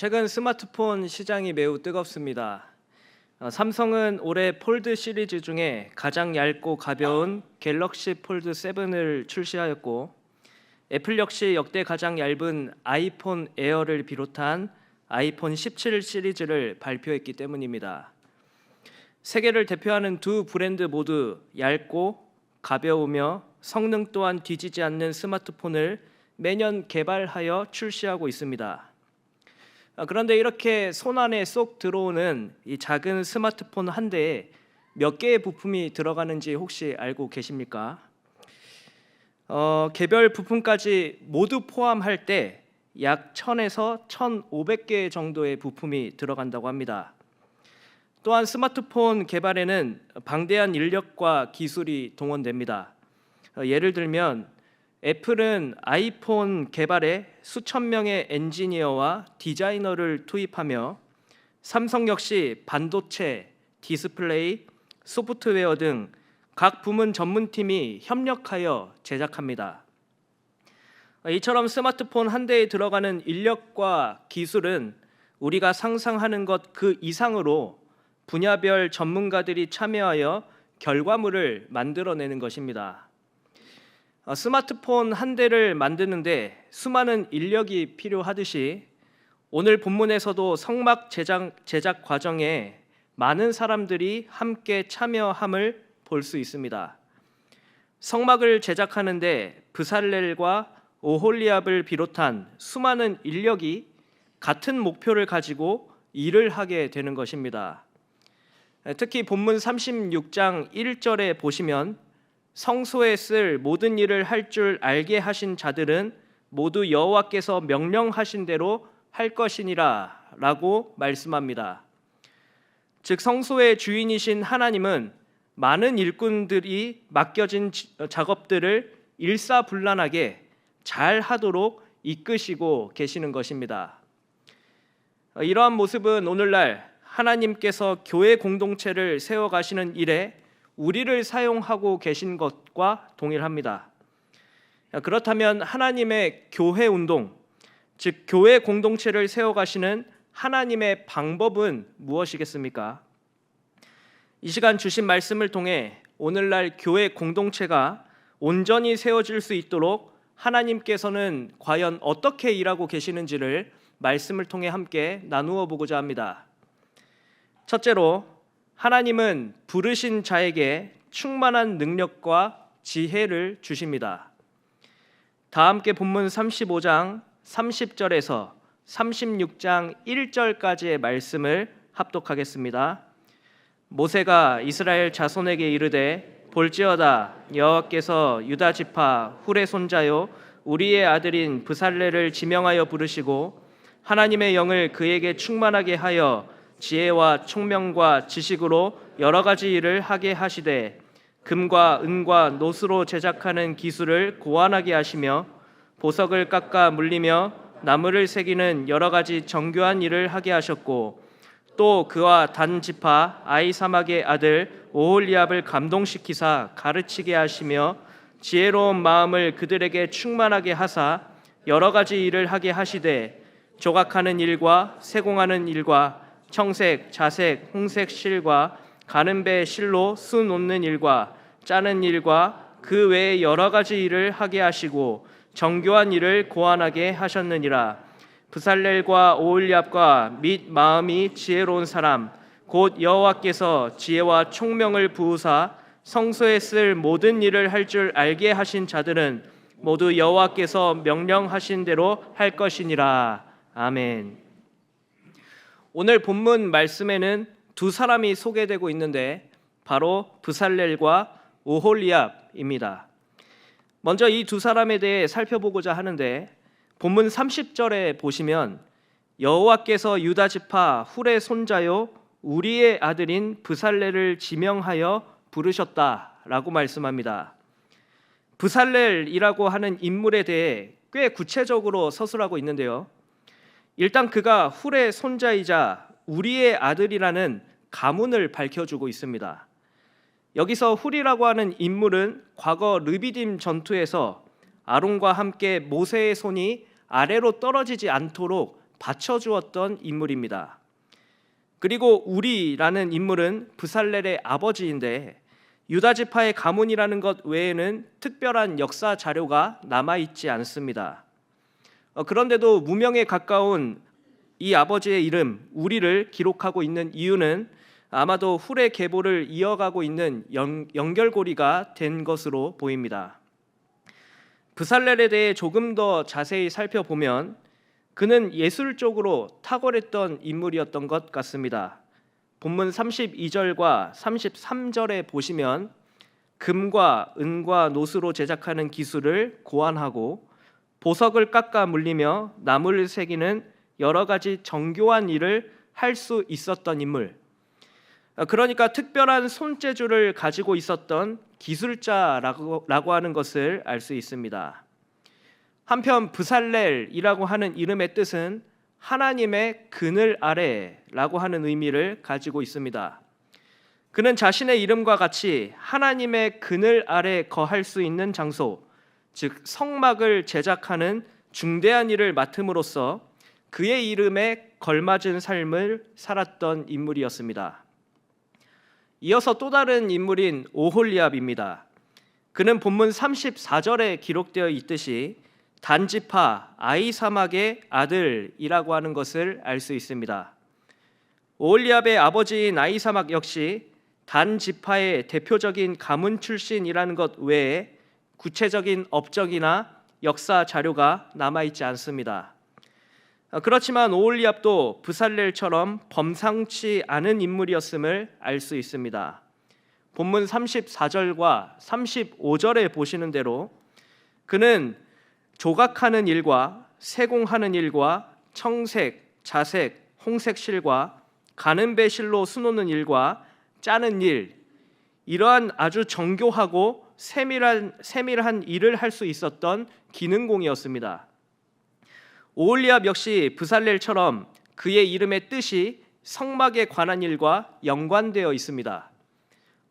최근 스마트폰 시장이 매우 뜨겁습니다. 삼성은 올해 폴드 시리즈 중에 가장 얇고 가벼운 갤럭시 폴드 7을 출시하였고, 애플 역시 역대 가장 얇은 아이폰 에어를 비롯한 아이폰 17 시리즈를 발표했기 때문입니다. 세계를 대표하는 두 브랜드 모두 얇고 가벼우며 성능 또한 뒤지지 않는 스마트폰을 매년 개발하여 출시하고 있습니다. 그런데 이렇게 손안에 쏙 들어오는 이 작은 스마트폰 한 대에 몇 개의 부품이 들어가는지 혹시 알고 계십니까? 개별 부품까지 모두 포함할 때 약 1000에서 1500개 정도의 부품이 들어간다고 합니다. 또한 스마트폰 개발에는 방대한 인력과 기술이 동원됩니다. 예를 들면 애플은 아이폰 개발에 수천 명의 엔지니어와 디자이너를 투입하며, 삼성 역시 반도체, 디스플레이, 소프트웨어 등 각 부문 전문팀이 협력하여 제작합니다. 이처럼 스마트폰 한 대에 들어가는 인력과 기술은 우리가 상상하는 것 그 이상으로 분야별 전문가들이 참여하여 결과물을 만들어내는 것입니다. 스마트폰 한 대를 만드는데 수많은 인력이 필요하듯이 오늘 본문에서도 성막 제작 과정에 많은 사람들이 함께 참여함을 볼 수 있습니다. 성막을 제작하는데 브살렐과 오홀리압을 비롯한 수많은 인력이 같은 목표를 가지고 일을 하게 되는 것입니다. 특히 본문 36장 1절에 보시면 성소에 쓸 모든 일을 할 줄 알게 하신 자들은 모두 여호와께서 명령하신 대로 할 것이니라 라고 말씀합니다. 즉 성소의 주인이신 하나님은 많은 일꾼들이 맡겨진 작업들을 일사불란하게 잘 하도록 이끄시고 계시는 것입니다. 이러한 모습은 오늘날 하나님께서 교회 공동체를 세워가시는 일에 우리를 사용하고 계신 것과 동일합니다. 그렇다면 하나님의 교회 운동, 즉 교회 공동체를 세워가시는 하나님의 방법은 무엇이겠습니까? 이 시간 주신 말씀을 통해 오늘날 교회 공동체가 온전히 세워질 수 있도록 하나님께서는 과연 어떻게 일하고 계시는지를 말씀을 통해 함께 나누어 보고자 합니다. 첫째로, 하나님은 부르신 자에게 충만한 능력과 지혜를 주십니다. 다 함께 본문 35장 30절에서 36장 1절까지의 말씀을 합독하겠습니다. 모세가 이스라엘 자손에게 이르되 볼지어다 여호와께서 유다 지파 훌의 손자요 우리의 아들인 브살렐을 지명하여 부르시고 하나님의 영을 그에게 충만하게 하여 지혜와 총명과 지식으로 여러 가지 일을 하게 하시되 금과 은과 노스로 제작하는 기술을 고안하게 하시며 보석을 깎아 물리며 나무를 새기는 여러 가지 정교한 일을 하게 하셨고 또 그와 단 지파 아히사막의 아들 오홀리압을 감동시키사 가르치게 하시며 지혜로운 마음을 그들에게 충만하게 하사 여러 가지 일을 하게 하시되 조각하는 일과 세공하는 일과 청색, 자색, 홍색 실과 가는 배 실로 수 놓는 일과 짜는 일과 그 외에 여러 가지 일을 하게 하시고 정교한 일을 고안하게 하셨느니라. 브살렐과 오홀리압과 및 마음이 지혜로운 사람 곧 여호와께서 지혜와 총명을 부으사 성소에 쓸 모든 일을 할 줄 알게 하신 자들은 모두 여호와께서 명령하신 대로 할 것이니라. 아멘. 오늘 본문 말씀에는 두 사람이 소개되고 있는데 바로 브살렐과 오홀리압입니다. 먼저 이 두 사람에 대해 살펴보고자 하는데 본문 30절에 보시면 여호와께서 유다 지파 훌의 손자요 우리의 아들인 브살렐을 지명하여 부르셨다라고 말씀합니다. 브살렐이라고 하는 인물에 대해 꽤 구체적으로 서술하고 있는데요. 일단 그가 훌의 손자이자 우리의 아들이라는 가문을 밝혀주고 있습니다. 여기서 훌이라고 하는 인물은 과거 르비딤 전투에서 아론과 함께 모세의 손이 아래로 떨어지지 않도록 받쳐주었던 인물입니다. 그리고 우리라는 인물은 브살렐의 아버지인데 유다 지파의 가문이라는 것 외에는 특별한 역사 자료가 남아있지 않습니다. 그런데도 무명에 가까운 이 아버지의 이름 우리를 기록하고 있는 이유는 아마도 훌의 계보를 이어가고 있는 연결고리가 된 것으로 보입니다. 브살렐에 대해 조금 더 자세히 살펴보면 그는 예술적으로 탁월했던 인물이었던 것 같습니다. 본문 32절과 33절에 보시면 금과 은과 노수로 제작하는 기술을 고안하고 보석을 깎아 물리며 나무를 새기는 여러 가지 정교한 일을 할 수 있었던 인물, 그러니까 특별한 손재주를 가지고 있었던 기술자라고 하는 것을 알 수 있습니다. 한편 브살렐이라고 하는 이름의 뜻은 하나님의 그늘 아래라고 하는 의미를 가지고 있습니다. 그는 자신의 이름과 같이 하나님의 그늘 아래 거할 수 있는 장소, 즉 성막을 제작하는 중대한 일을 맡음으로써 그의 이름에 걸맞은 삶을 살았던 인물이었습니다. 이어서 또 다른 인물인 오홀리압입니다. 그는 본문 34절에 기록되어 있듯이 단지파 아히사막의 아들이라고 하는 것을 알 수 있습니다. 오홀리압의 아버지인 아히사막 역시 단지파의 대표적인 가문 출신이라는 것 외에 구체적인 업적이나 역사 자료가 남아있지 않습니다. 그렇지만 오홀리압도 브살렐처럼 범상치 않은 인물이었음을 알 수 있습니다. 본문 34절과 35절에 보시는 대로 그는 조각하는 일과 세공하는 일과 청색, 자색, 홍색 실과 가는 배 실로 수놓는 일과 짜는 일, 이러한 아주 정교하고 세밀한 일을 할 수 있었던 기능공이었습니다. 오홀리압 역시 브살렐처럼 그의 이름의 뜻이 성막에 관한 일과 연관되어 있습니다.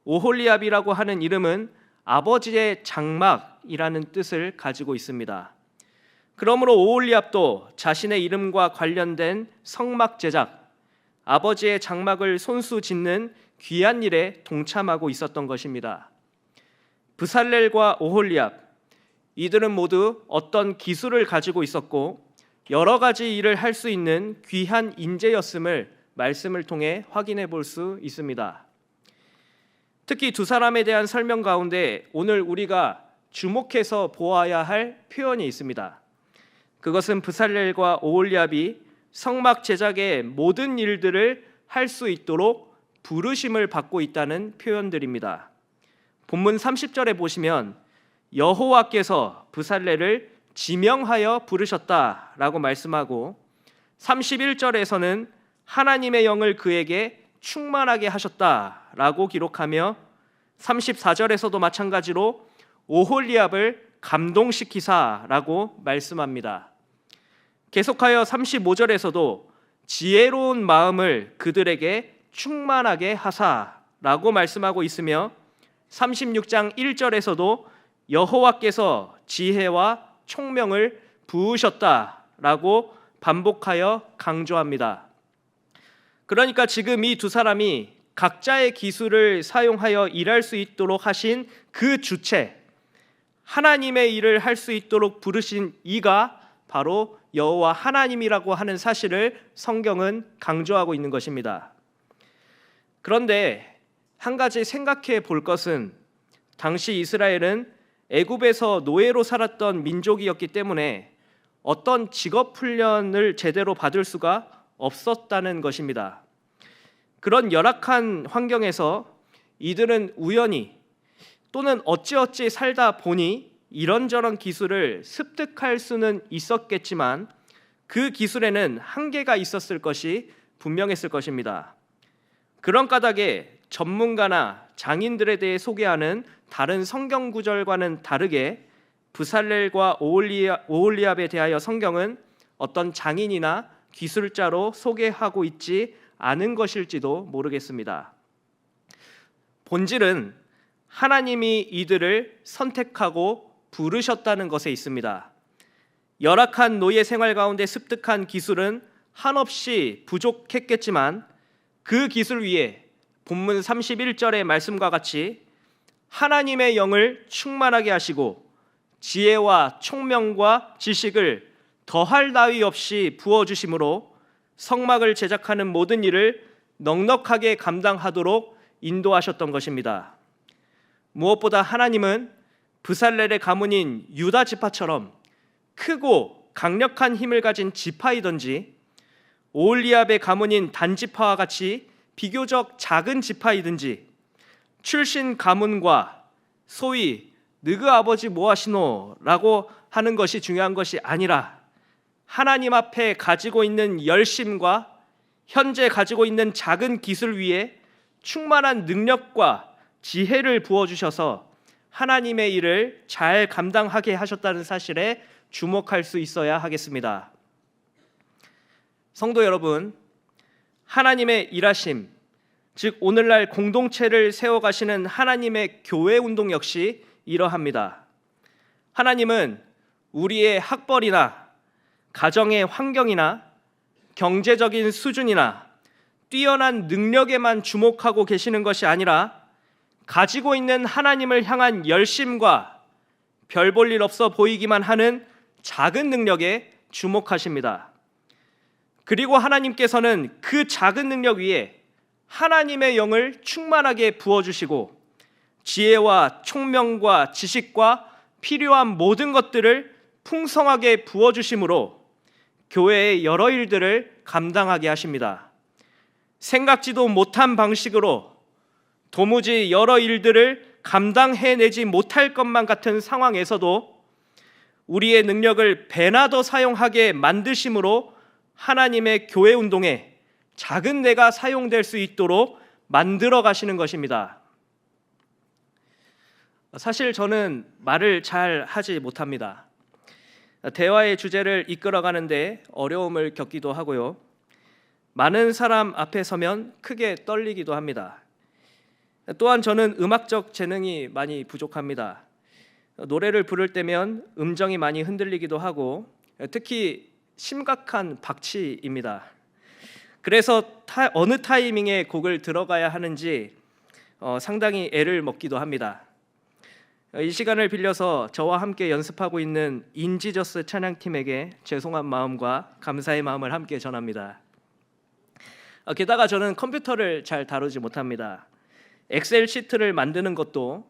오홀리압이라고 하는 이름은 아버지의 장막이라는 뜻을 가지고 있습니다. 그러므로 오홀리압도 자신의 이름과 관련된 성막 제작, 아버지의 장막을 손수 짓는 귀한 일에 동참하고 있었던 것입니다. 브살렐과 오홀리압, 이들은 모두 어떤 기술을 가지고 있었고 여러 가지 일을 할 수 있는 귀한 인재였음을 말씀을 통해 확인해 볼 수 있습니다. 특히 두 사람에 대한 설명 가운데 오늘 우리가 주목해서 보아야 할 표현이 있습니다. 그것은 브살렐과 오홀리압이 성막 제작의 모든 일들을 할 수 있도록 부르심을 받고 있다는 표현들입니다. 본문 30절에 보시면 여호와께서 브살렐을 지명하여 부르셨다라고 말씀하고 31절에서는 하나님의 영을 그에게 충만하게 하셨다라고 기록하며 34절에서도 마찬가지로 오홀리압을 감동시키사라고 말씀합니다. 계속하여 35절에서도 지혜로운 마음을 그들에게 충만하게 하사라고 말씀하고 있으며 36장 1절에서도 여호와께서 지혜와 총명을 부으셨다라고 반복하여 강조합니다. 그러니까 지금 이 두 사람이 각자의 기술을 사용하여 일할 수 있도록 하신 그 주체, 하나님의 일을 할 수 있도록 부르신 이가 바로 여호와 하나님이라고 하는 사실을 성경은 강조하고 있는 것입니다. 그런데 한 가지 생각해 볼 것은 당시 이스라엘은 애굽에서 노예로 살았던 민족이었기 때문에 어떤 직업 훈련을 제대로 받을 수가 없었다는 것입니다. 그런 열악한 환경에서 이들은 우연히 또는 어찌어찌 살다 보니 이런저런 기술을 습득할 수는 있었겠지만 그 기술에는 한계가 있었을 것이 분명했을 것입니다. 그런 까닭에 전문가나 장인들에 대해 소개하는 다른 성경 구절과는 다르게 브살렐과 오홀리압에 대하여 성경은 어떤 장인이나 기술자로 소개하고 있지 않은 것일지도 모르겠습니다. 본질은 하나님이 이들을 선택하고 부르셨다는 것에 있습니다. 열악한 노예 생활 가운데 습득한 기술은 한없이 부족했겠지만 그 기술 위에 본문 31절의 말씀과 같이 하나님의 영을 충만하게 하시고 지혜와 총명과 지식을 더할 나위 없이 부어주심으로 성막을 제작하는 모든 일을 넉넉하게 감당하도록 인도하셨던 것입니다. 무엇보다 하나님은 브살렐의 가문인 유다 지파처럼 크고 강력한 힘을 가진 지파이든지 오홀리압의 가문인 단 지파와 같이 비교적 작은 지파이든지 출신 가문과 소위 너희 아버지 뭐하시노? 라고 하는 것이 중요한 것이 아니라 하나님 앞에 가지고 있는 열심과 현재 가지고 있는 작은 기술 위에 충만한 능력과 지혜를 부어주셔서 하나님의 일을 잘 감당하게 하셨다는 사실에 주목할 수 있어야 하겠습니다. 성도 여러분, 하나님의 일하심, 즉 오늘날 공동체를 세워가시는 하나님의 교회 운동 역시 이러합니다. 하나님은 우리의 학벌이나 가정의 환경이나 경제적인 수준이나 뛰어난 능력에만 주목하고 계시는 것이 아니라 가지고 있는 하나님을 향한 열심과 별 볼 일 없어 보이기만 하는 작은 능력에 주목하십니다. 그리고 하나님께서는 그 작은 능력 위에 하나님의 영을 충만하게 부어주시고 지혜와 총명과 지식과 필요한 모든 것들을 풍성하게 부어주심으로 교회의 여러 일들을 감당하게 하십니다. 생각지도 못한 방식으로 도무지 여러 일들을 감당해내지 못할 것만 같은 상황에서도 우리의 능력을 배나 더 사용하게 만드심으로 하나님의 교회 운동에 작은 내가 사용될 수 있도록 만들어 가시는 것입니다. 사실 저는 말을 잘 하지 못합니다. 대화의 주제를 이끌어가는데 어려움을 겪기도 하고요. 많은 사람 앞에 서면 크게 떨리기도 합니다. 또한 저는 음악적 재능이 많이 부족합니다. 노래를 부를 때면 음정이 많이 흔들리기도 하고 특히 심각한 박치입니다. 그래서 어느 타이밍에 곡을 들어가야 하는지 상당히 애를 먹기도 합니다. 이 시간을 빌려서 저와 함께 연습하고 있는 인지저스 찬양팀에게 죄송한 마음과 감사의 마음을 함께 전합니다. 게다가 저는 컴퓨터를 잘 다루지 못합니다. 엑셀 시트를 만드는 것도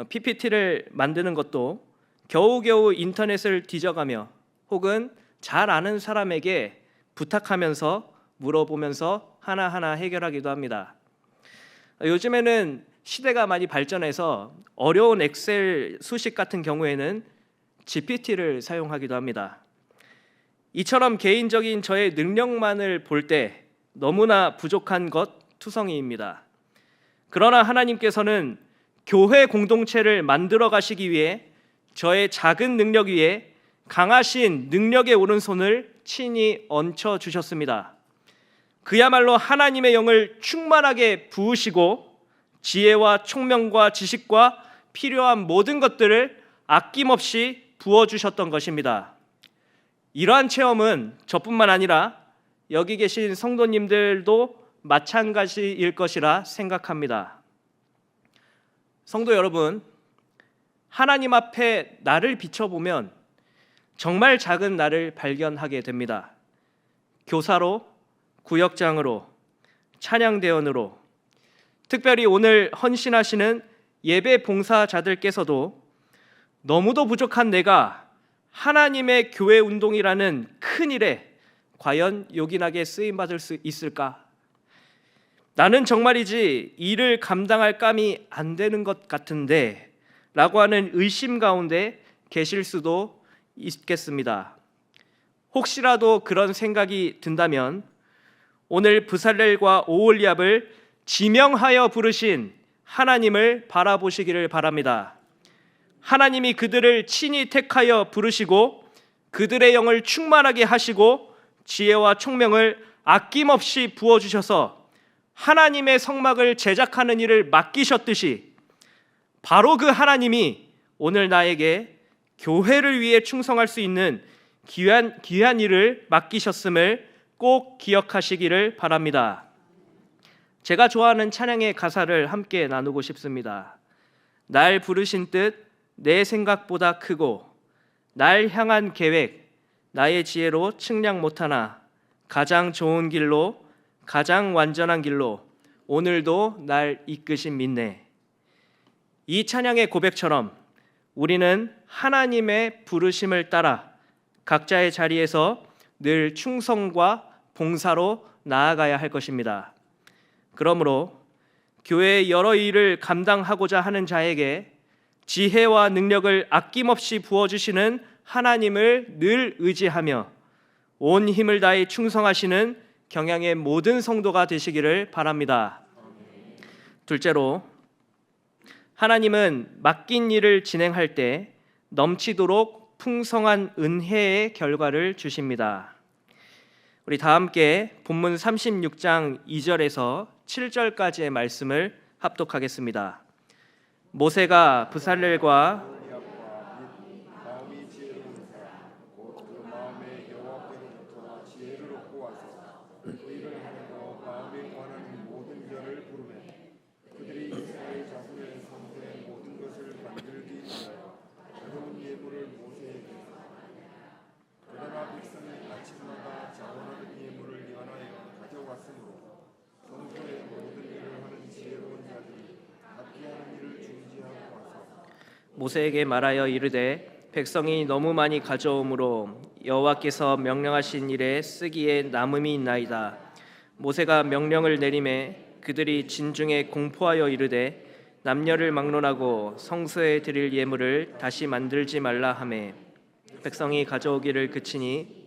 PPT를 만드는 것도 겨우겨우 인터넷을 뒤져가며 혹은 잘 아는 사람에게 부탁하면서 물어보면서 하나하나 해결하기도 합니다. 요즘에는 시대가 많이 발전해서 어려운 엑셀 수식 같은 경우에는 GPT를 사용하기도 합니다. 이처럼 개인적인 저의 능력만을 볼 때 너무나 부족한 것 투성이입니다. 그러나 하나님께서는 교회 공동체를 만들어 가시기 위해 저의 작은 능력 위에 강하신 능력의 오른손을 친히 얹혀 주셨습니다. 그야말로 하나님의 영을 충만하게 부으시고 지혜와 총명과 지식과 필요한 모든 것들을 아낌없이 부어주셨던 것입니다. 이러한 체험은 저뿐만 아니라 여기 계신 성도님들도 마찬가지일 것이라 생각합니다. 성도 여러분, 하나님 앞에 나를 비춰보면 정말 작은 나를 발견하게 됩니다. 교사로, 구역장으로, 찬양대원으로, 특별히 오늘 헌신하시는 예배 봉사자들께서도 너무도 부족한 내가 하나님의 교회 운동이라는 큰 일에 과연 요긴하게 쓰임받을 수 있을까? 나는 정말이지 일을 감당할 감이 안 되는 것 같은데 라고 하는 의심 가운데 계실 수도 있겠습니다. 혹시라도 그런 생각이 든다면 오늘 브살렐과 오홀리압을 지명하여 부르신 하나님을 바라보시기를 바랍니다. 하나님이 그들을 친히 택하여 부르시고 그들의 영을 충만하게 하시고 지혜와 총명을 아낌없이 부어주셔서 하나님의 성막을 제작하는 일을 맡기셨듯이 바로 그 하나님이 오늘 나에게 교회를 위해 충성할 수 있는 귀한 일을 맡기셨음을 꼭 기억하시기를 바랍니다. 제가 좋아하는 찬양의 가사를 함께 나누고 싶습니다. 날 부르신 뜻 내 생각보다 크고 날 향한 계획 나의 지혜로 측량 못하나 가장 좋은 길로 가장 완전한 길로 오늘도 날 이끄신 믿네. 이 찬양의 고백처럼 우리는 하나님의 부르심을 따라 각자의 자리에서 늘 충성과 봉사로 나아가야 할 것입니다. 그러므로 교회의 여러 일을 감당하고자 하는 자에게 지혜와 능력을 아낌없이 부어주시는 하나님을 늘 의지하며 온 힘을 다해 충성하시는 경양의 모든 성도가 되시기를 바랍니다. 둘째로, 하나님은 맡긴 일을 진행할 때 넘치도록 풍성한 은혜의 결과를 주십니다. 우리 다 함께 본문 36장 2절에서 7절까지의 말씀을 합독하겠습니다. 모세가 브살렐과 모세에게 말하여 이르되 백성이 너무 많이 가져오므로 여호와께서 명령하신 일에 쓰기에 남음이 있나이다. 모세가 명령을 내리매 그들이 진중에 공포하여 이르되 남녀를 막론하고 성소에 드릴 예물을 다시 만들지 말라 하매 백성이 가져오기를 그치니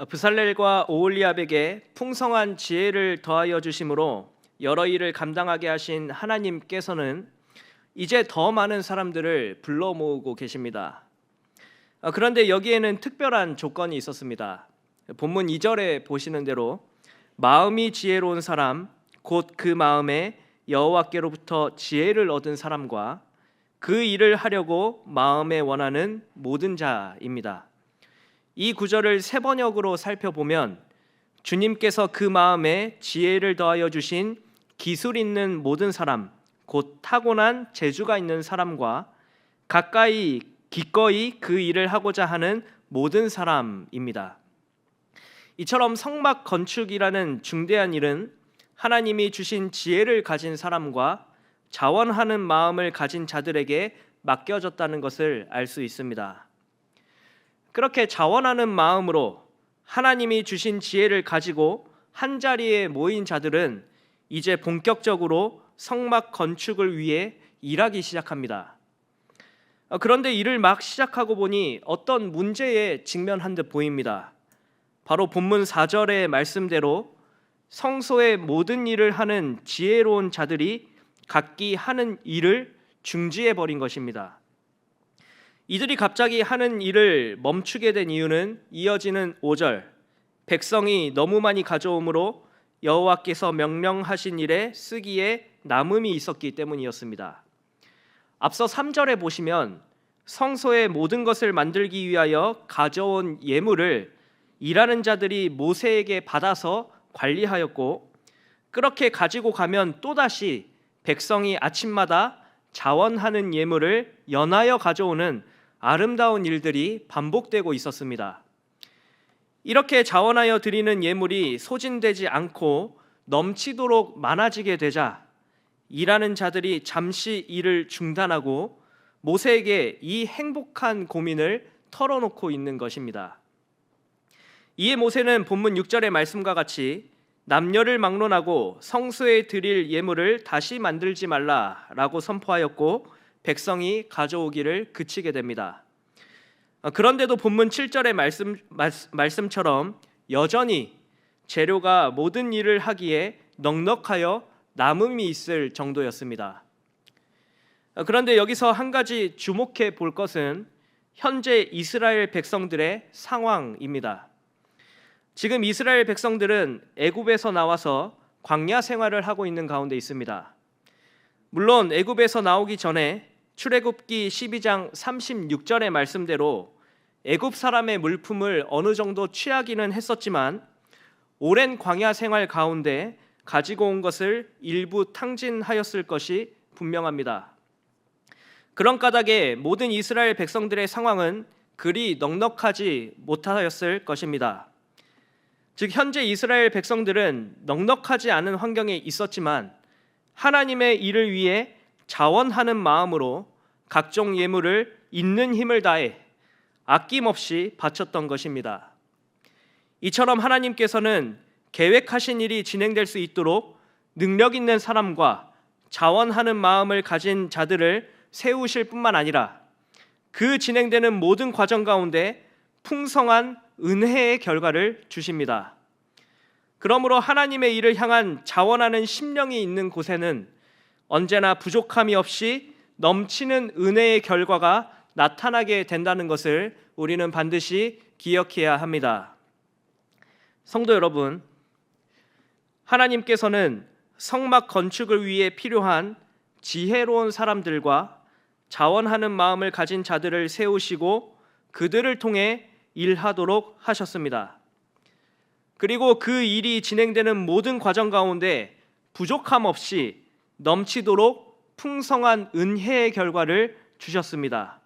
브살렐과 오홀리압에게 풍성한 지혜를 더하여 주심으로 여러 일을 감당하게 하신 하나님께서는 이제 더 많은 사람들을 불러 모으고 계십니다. 그런데 여기에는 특별한 조건이 있었습니다. 본문 2절에 보시는 대로 마음이 지혜로운 사람 곧 그 마음에 여호와께로부터 지혜를 얻은 사람과 그 일을 하려고 마음에 원하는 모든 자입니다. 이 구절을 세 번역으로 살펴보면 주님께서 그 마음에 지혜를 더하여 주신 기술 있는 모든 사람, 곧 타고난 재주가 있는 사람과 가까이 기꺼이 그 일을 하고자 하는 모든 사람입니다. 이처럼 성막 건축이라는 중대한 일은 하나님이 주신 지혜를 가진 사람과 자원하는 마음을 가진 자들에게 맡겨졌다는 것을 알 수 있습니다. 그렇게 자원하는 마음으로 하나님이 주신 지혜를 가지고 한자리에 모인 자들은 이제 본격적으로 성막 건축을 위해 일하기 시작합니다. 그런데 일을 막 시작하고 보니 어떤 문제에 직면한 듯 보입니다. 바로 본문 4절의 말씀대로 성소의 모든 일을 하는 지혜로운 자들이 각기 하는 일을 중지해 버린 것입니다. 이들이 갑자기 하는 일을 멈추게 된 이유는 이어지는 5절 백성이 너무 많이 가져오므로 여호와께서 명령하신 일에 쓰기에 남음이 있었기 때문이었습니다. 앞서 3절에 보시면 성소의 모든 것을 만들기 위하여 가져온 예물을 일하는 자들이 모세에게 받아서 관리하였고 그렇게 가지고 가면 또다시 백성이 아침마다 자원하는 예물을 연하여 가져오는 아름다운 일들이 반복되고 있었습니다. 이렇게 자원하여 드리는 예물이 소진되지 않고 넘치도록 많아지게 되자 일하는 자들이 잠시 일을 중단하고 모세에게 이 행복한 고민을 털어놓고 있는 것입니다. 이에 모세는 본문 6절의 말씀과 같이 남녀를 막론하고 성소에 드릴 예물을 다시 만들지 말라라고 선포하였고 백성이 가져오기를 그치게 됩니다. 그런데도 본문 7절의 말씀처럼 여전히 재료가 모든 일을 하기에 넉넉하여 남음이 있을 정도였습니다. 그런데 여기서 한 가지 주목해 볼 것은 현재 이스라엘 백성들의 상황입니다. 지금 이스라엘 백성들은 애굽에서 나와서 광야 생활을 하고 있는 가운데 있습니다. 물론 애굽에서 나오기 전에 출애굽기 12장 36절의 말씀대로 애굽 사람의 물품을 어느 정도 취하기는 했었지만 오랜 광야 생활 가운데 가지고 온 것을 일부 탕진하였을 것이 분명합니다. 그런 까닭에 모든 이스라엘 백성들의 상황은 그리 넉넉하지 못하였을 것입니다. 즉 현재 이스라엘 백성들은 넉넉하지 않은 환경에 있었지만 하나님의 일을 위해 자원하는 마음으로 각종 예물을 있는 힘을 다해 아낌없이 바쳤던 것입니다. 이처럼 하나님께서는 계획하신 일이 진행될 수 있도록 능력 있는 사람과 자원하는 마음을 가진 자들을 세우실 뿐만 아니라 그 진행되는 모든 과정 가운데 풍성한 은혜의 결과를 주십니다. 그러므로 하나님의 일을 향한 자원하는 심령이 있는 곳에는 언제나 부족함이 없이 넘치는 은혜의 결과가 나타나게 된다는 것을 우리는 반드시 기억해야 합니다. 성도 여러분, 하나님께서는 성막 건축을 위해 필요한 지혜로운 사람들과 자원하는 마음을 가진 자들을 세우시고 그들을 통해 일하도록 하셨습니다. 그리고 그 일이 진행되는 모든 과정 가운데 부족함 없이 넘치도록 풍성한 은혜의 결과를 주셨습니다.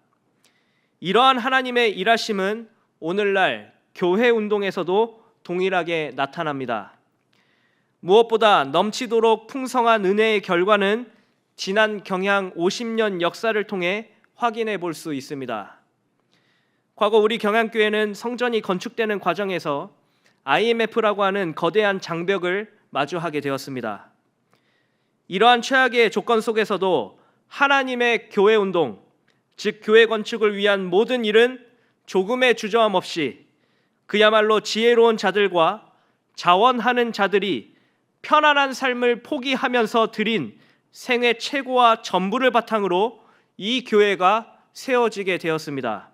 이러한 하나님의 일하심은 오늘날 교회 운동에서도 동일하게 나타납니다. 무엇보다 넘치도록 풍성한 은혜의 결과는 지난 경향 50년 역사를 통해 확인해 볼 수 있습니다. 과거 우리 경향교회는 성전이 건축되는 과정에서 IMF라고 하는 거대한 장벽을 마주하게 되었습니다. 이러한 최악의 조건 속에서도 하나님의 교회 운동, 즉 교회 건축을 위한 모든 일은 조금의 주저함 없이 그야말로 지혜로운 자들과 자원하는 자들이 편안한 삶을 포기하면서 드린 생애 최고와 전부를 바탕으로 이 교회가 세워지게 되었습니다.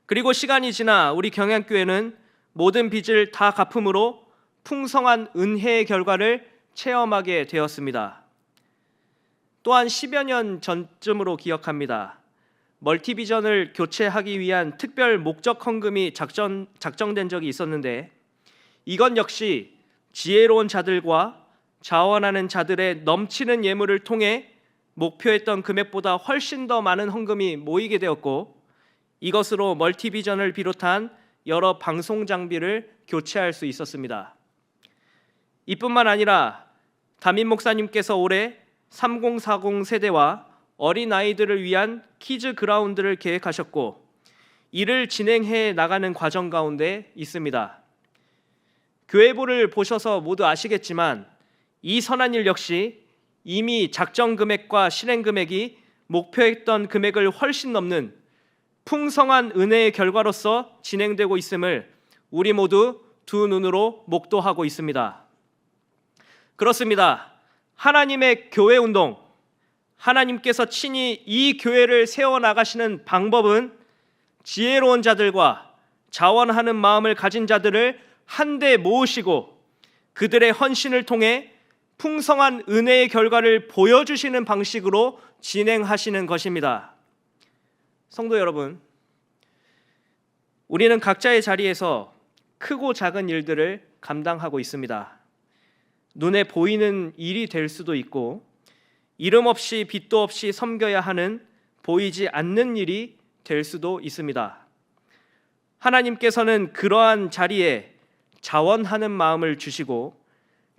그리고 시간이 지나 우리 경향교회는 모든 빚을 다 갚음으로 풍성한 은혜의 결과를 체험하게 되었습니다. 또한 10여 년 전쯤으로 기억합니다. 멀티비전을 교체하기 위한 특별 목적 헌금이 작정된 적이 있었는데 이건 역시 지혜로운 자들과 자원하는 자들의 넘치는 예물을 통해 목표했던 금액보다 훨씬 더 많은 헌금이 모이게 되었고 이것으로 멀티비전을 비롯한 여러 방송 장비를 교체할 수 있었습니다. 이뿐만 아니라 담임 목사님께서 올해 3040 세대와 어린아이들을 위한 키즈 그라운드를 계획하셨고 이를 진행해 나가는 과정 가운데 있습니다. 교회부를 보셔서 모두 아시겠지만 이 선한 일 역시 이미 작정 금액과 실행 금액이 목표했던 금액을 훨씬 넘는 풍성한 은혜의 결과로서 진행되고 있음을 우리 모두 두 눈으로 목도하고 있습니다. 그렇습니다. 하나님의 교회 운동, 하나님께서 친히 이 교회를 세워나가시는 방법은 지혜로운 자들과 자원하는 마음을 가진 자들을 한데 모으시고 그들의 헌신을 통해 풍성한 은혜의 결과를 보여주시는 방식으로 진행하시는 것입니다. 성도 여러분, 우리는 각자의 자리에서 크고 작은 일들을 감당하고 있습니다. 눈에 보이는 일이 될 수도 있고 이름 없이 빚도 없이 섬겨야 하는 보이지 않는 일이 될 수도 있습니다. 하나님께서는 그러한 자리에 자원하는 마음을 주시고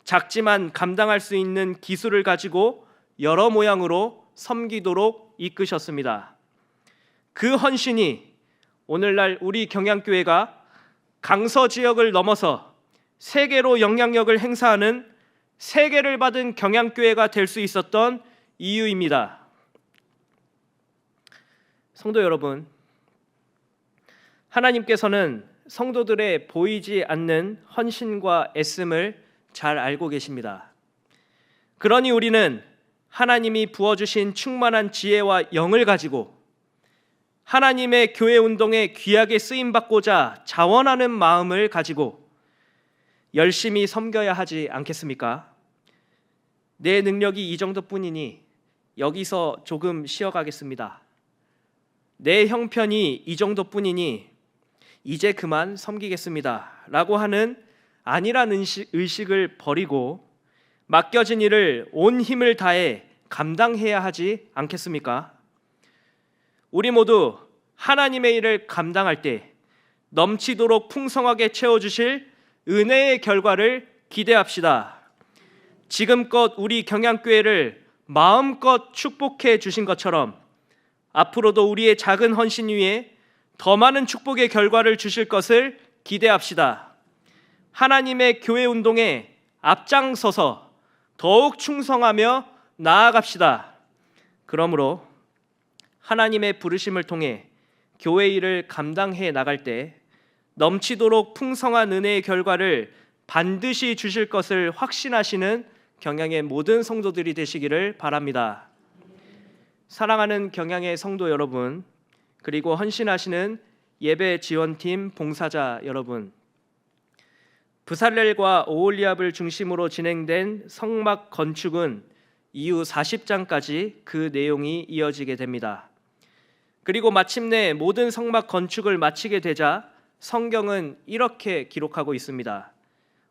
작지만 감당할 수 있는 기술을 가지고 여러 모양으로 섬기도록 이끄셨습니다. 그 헌신이 오늘날 우리 경향교회가 강서 지역을 넘어서 세계로 영향력을 행사하는 세계를 받은 경향교회가 될 수 있었던 이유입니다. 성도 여러분, 하나님께서는 성도들의 보이지 않는 헌신과 애씀을 잘 알고 계십니다. 그러니 우리는 하나님이 부어주신 충만한 지혜와 영을 가지고 하나님의 교회 운동에 귀하게 쓰임받고자 자원하는 마음을 가지고 열심히 섬겨야 하지 않겠습니까? 내 능력이 이 정도뿐이니 여기서 조금 쉬어가겠습니다. 내 형편이 이 정도뿐이니 이제 그만 섬기겠습니다 라고 하는 안일한 의식을 버리고 맡겨진 일을 온 힘을 다해 감당해야 하지 않겠습니까? 우리 모두 하나님의 일을 감당할 때 넘치도록 풍성하게 채워주실 은혜의 결과를 기대합시다. 지금껏 우리 경양교회를 마음껏 축복해 주신 것처럼 앞으로도 우리의 작은 헌신 위에 더 많은 축복의 결과를 주실 것을 기대합시다. 하나님의 교회 운동에 앞장서서 더욱 충성하며 나아갑시다. 그러므로 하나님의 부르심을 통해 교회 일을 감당해 나갈 때 넘치도록 풍성한 은혜의 결과를 반드시 주실 것을 확신하시는 경양의 모든 성도들이 되시기를 바랍니다. 사랑하는 경양의 성도 여러분, 그리고 헌신하시는 예배 지원팀 봉사자 여러분, 브살렐과 오홀리압을 중심으로 진행된 성막 건축은 이후 40장까지 그 내용이 이어지게 됩니다. 그리고 마침내 모든 성막 건축을 마치게 되자 성경은 이렇게 기록하고 있습니다.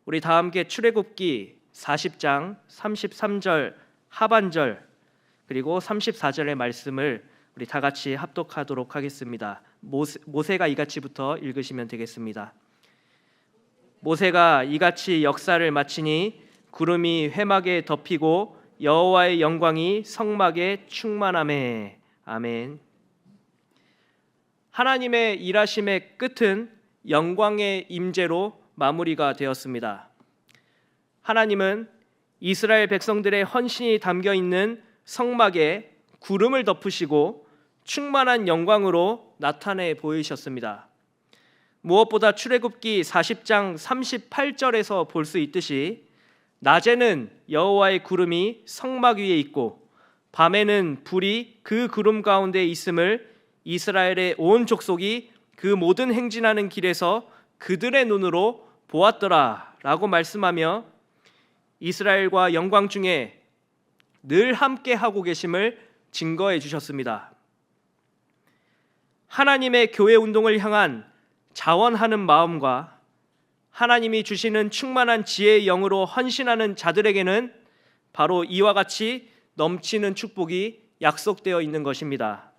우리 다 함께 출애굽기 40장 33절 하반절 그리고 34절의 말씀을 우리 다 같이 합독하도록 하겠습니다. 모세가 이같이부터 읽으시면 되겠습니다. 모세가 이같이 역사를 마치니 구름이 회막에 덮이고 여호와의 영광이 성막에 충만하매. 아멘. 하나님의 일하심의 끝은 영광의 임재로 마무리가 되었습니다. 하나님은 이스라엘 백성들의 헌신이 담겨 있는 성막에 구름을 덮으시고 충만한 영광으로 나타내 보이셨습니다. 무엇보다 출애굽기 40장 38절에서 볼 수 있듯이 낮에는 여호와의 구름이 성막 위에 있고 밤에는 불이 그 구름 가운데 있음을 이스라엘의 온 족속이 그 모든 행진하는 길에서 그들의 눈으로 보았더라 라고 말씀하며 이스라엘과 영광 중에 늘 함께 하고 계심을 증거해 주셨습니다. 하나님의 교회 운동을 향한 자원하는 마음과 하나님이 주시는 충만한 지혜의 영으로 헌신하는 자들에게는 바로 이와 같이 넘치는 축복이 약속되어 있는 것입니다.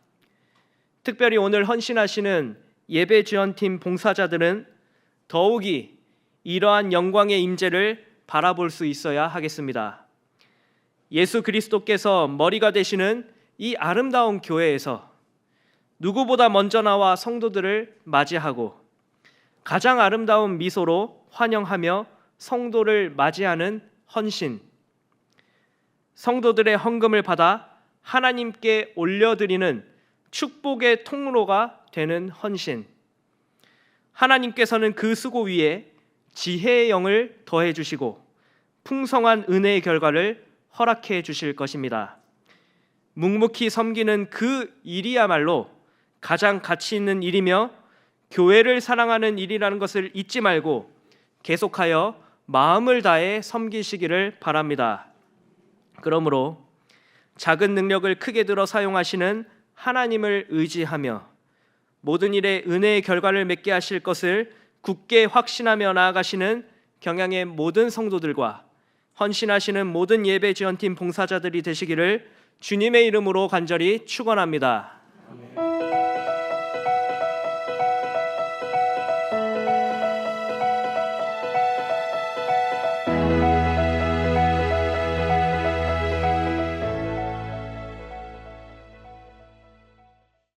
특별히 오늘 헌신하시는 예배 지원팀 봉사자들은 더욱이 이러한 영광의 임재를 바라볼 수 있어야 하겠습니다. 예수 그리스도께서 머리가 되시는 이 아름다운 교회에서 누구보다 먼저 나와 성도들을 맞이하고 가장 아름다운 미소로 환영하며 성도를 맞이하는 헌신, 성도들의 헌금을 받아 하나님께 올려드리는 축복의 통로가 되는 헌신, 하나님께서는 그 수고 위에 지혜의 영을 더해 주시고 풍성한 은혜의 결과를 허락해 주실 것입니다. 묵묵히 섬기는 그 일이야말로 가장 가치 있는 일이며 교회를 사랑하는 일이라는 것을 잊지 말고 계속하여 마음을 다해 섬기시기를 바랍니다. 그러므로 작은 능력을 크게 들어 사용하시는 하나님을 의지하며 모든 일에 은혜의 결과를 맺게 하실 것을 굳게 확신하며 나아가시는 경양의 모든 성도들과 헌신하시는 모든 예배 지원팀 봉사자들이 되시기를 주님의 이름으로 간절히 축원합니다. 아멘.